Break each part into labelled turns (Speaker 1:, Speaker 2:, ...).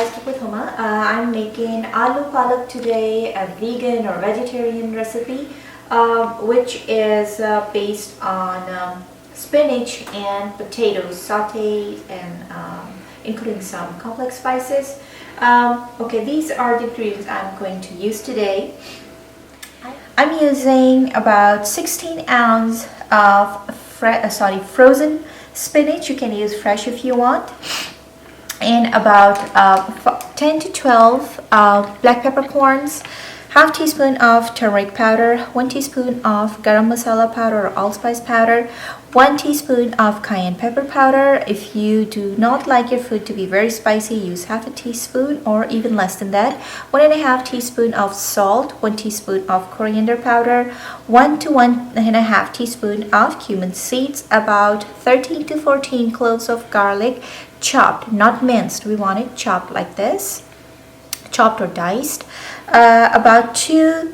Speaker 1: guys, with Huma. I'm making aloo palak today, a vegan or vegetarian recipe, which is based on spinach and potatoes sauteed and including some complex spices. Okay, these are the ingredients I'm going to use today. I'm using about 16 ounces of frozen spinach. You can use fresh if you want. And about 10 to 12 black peppercorns, half teaspoon of turmeric powder, 1 teaspoon of Garam Masala powder or allspice powder, 1 teaspoon of Cayenne Pepper powder. If you do not like your food to be very spicy, use half a teaspoon or even less than that. 1.5 teaspoon of salt, 1 teaspoon of coriander powder, 1 to 1.5 teaspoon of cumin seeds, about 13 to 14 cloves of garlic, chopped, not minced. We want it chopped like this, chopped or diced. About 2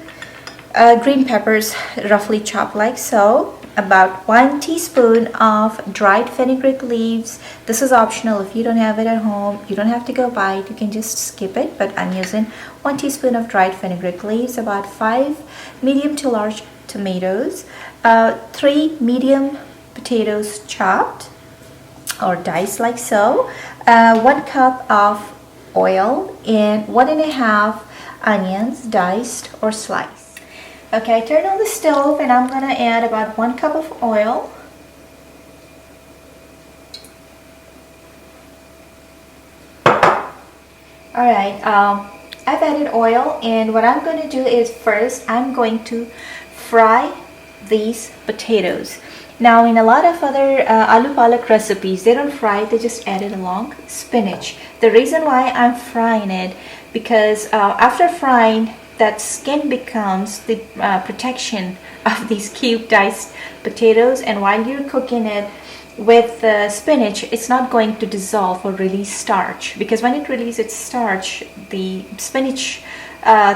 Speaker 1: green peppers, roughly chopped like so. About 1 teaspoon of dried fenugreek leaves. This is optional. If you don't have it at home, you don't have to go buy it. You can just skip it, but I'm using 1 teaspoon of dried fenugreek leaves. About 5 medium to large tomatoes, 3 medium potatoes chopped or diced like so, 1 cup of oil, and 1.5 onions diced or sliced. Okay, I turned on the stove and I'm gonna add about 1 cup of oil. Alright, I've added oil, and what I'm going to do is first I'm going to fry these potatoes. Now, in a lot of other aloo palak recipes, they don't fry it, they just add it along spinach. The reason why I'm frying it, because after frying, that skin becomes the protection of these cube diced potatoes, and while you're cooking it with the spinach, it's not going to dissolve or release starch, because when it releases its starch, the spinach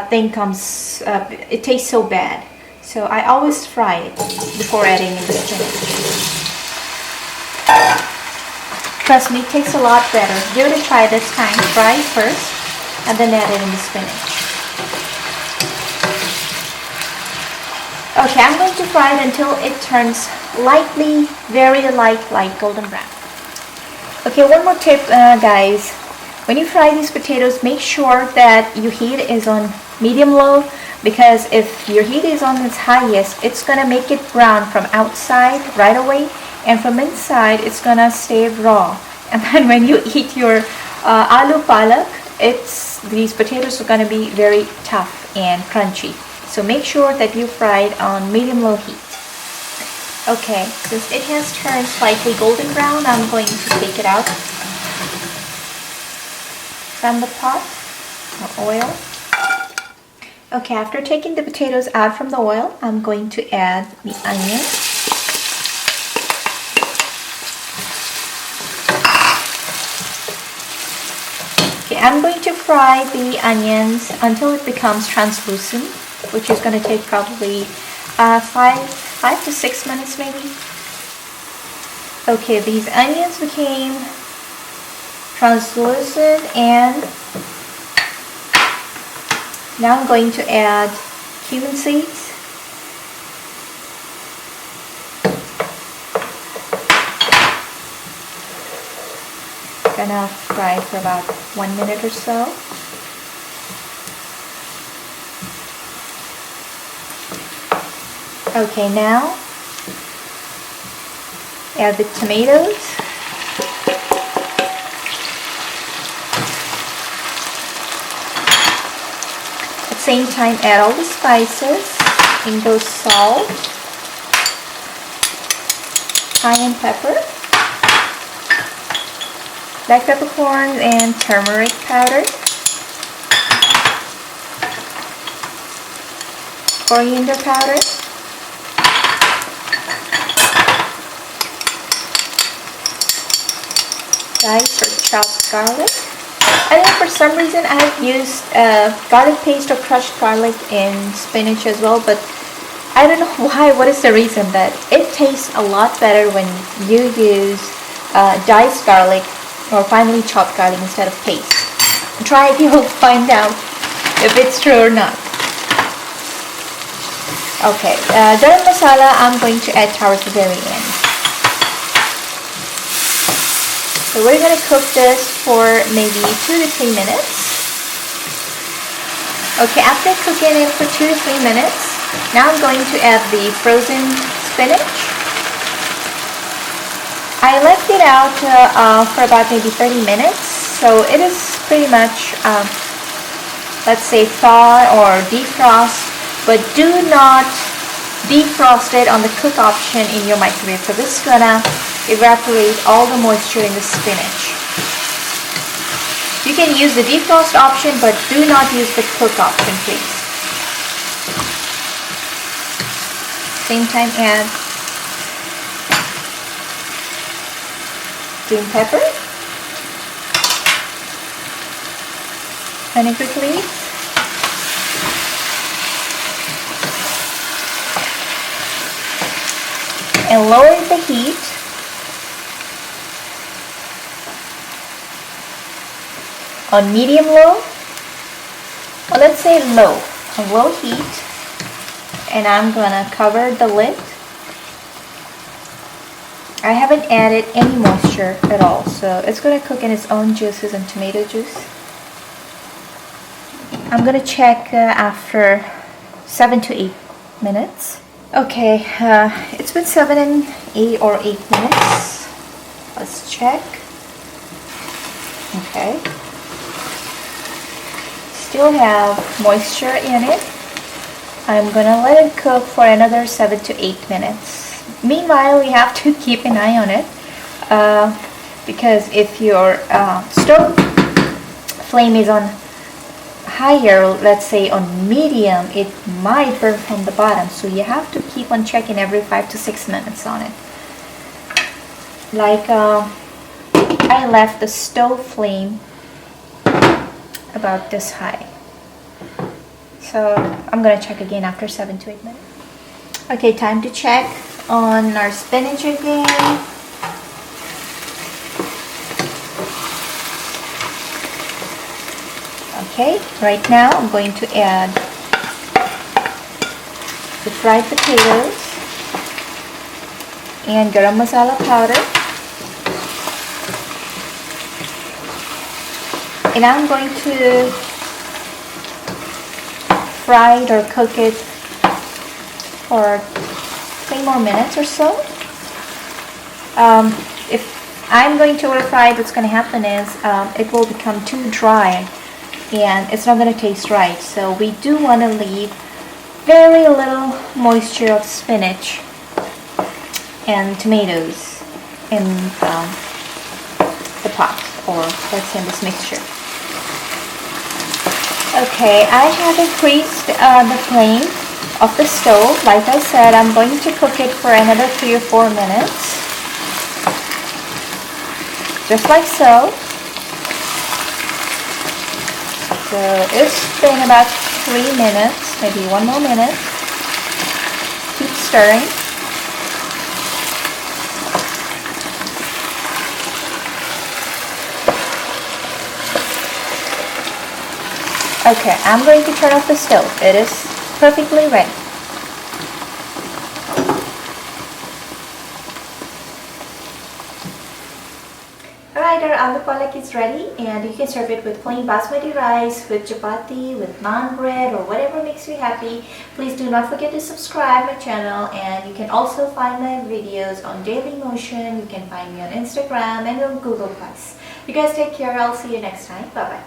Speaker 1: thing comes, it tastes so bad. So I always fry it before adding in the spinach. Trust me, it tastes a lot better. Give it a try this time. Fry it first and then add it in the spinach. Okay, I'm going to fry it until it turns lightly, very light golden brown. Okay, one more tip, guys. When you fry these potatoes, make sure that your heat is on medium-low, because if your heat is on its highest, it's gonna make it brown from outside right away, and from inside it's gonna stay raw. And then when you eat your aloo palak, these potatoes are gonna be very tough and crunchy. So make sure that you fry it on medium-low heat. Okay, since it has turned slightly golden brown, I'm going to take it out from the pot or oil. Okay, after taking the potatoes out from the oil, I'm going to add the onion. Okay, I'm going to fry the onions until it becomes translucent, which is going to take probably 5 to 6 minutes maybe. Okay, these onions became translucent, and now I'm going to add cumin seeds. Gonna fry for about 1 minute or so. Okay, now add the tomatoes. Same time, add all the spices. In goes salt, cayenne pepper, black peppercorns, and turmeric powder, coriander powder, diced or chopped garlic. I think for some reason I have used garlic paste or crushed garlic in spinach as well, but I don't know why. What is the reason? That it tastes a lot better when you use diced garlic or finely chopped garlic instead of paste. Try it, you'll find out if it's true or not. Okay, garam masala I'm going to add towards the very end. So we're going to cook this for maybe 2 to 3 minutes. Okay, after cooking it for 2 to 3 minutes, now I'm going to add the frozen spinach. I left it out for about maybe 30 minutes, so it is pretty much, let's say, thaw or defrost, but do not defrost it on the cook option in your microwave, so this is gonna evaporate all the moisture in the spinach. You can use the defrost option, but do not use the cook option, please. Same time add green pepper, fenugreek leaves, and lower the heat on medium low, or let's say low, on low heat, and I'm gonna cover the lid. I haven't added any moisture at all, so it's gonna cook in its own juices and tomato juice. I'm gonna check after 7 to 8 minutes. Okay, it's been 7 and 8 or 8 minutes. Let's check. Okay. Still have moisture in it. I'm gonna let it cook for another 7 to 8 minutes. Meanwhile, we have to keep an eye on it because if your stove flame is on higher, let's say on medium, it might burn from the bottom, so you have to keep on checking every 5 to 6 minutes on it. Like I left the stove flame about this high, so I'm gonna check again after 7 to 8 minutes. Okay, time to check on our spinach again. Okay, right now I'm going to add the fried potatoes and garam masala powder, and I'm going to fry it or cook it for 3 more minutes or so. If I'm going to over fry it, what's going to happen is it will become too dry and it's not going to taste right. So we do want to leave very little moisture of spinach and tomatoes in the pot, or let's say in this mixture. Okay, I have increased the flame of the stove. Like I said, I'm going to cook it for another 3 or 4 minutes, just like so. So it's been about 3 minutes, maybe 1 more minute. Keep stirring. Okay, I'm going to turn off the stove. It is perfectly ready. Alright, our aloo palak is ready, and you can serve it with plain basmati rice, with chapati, with naan bread, or whatever makes you happy. Please do not forget to subscribe my channel, and you can also find my videos on Daily Motion. You can find me on Instagram and on Google+. You guys take care. I'll see you next time. Bye bye.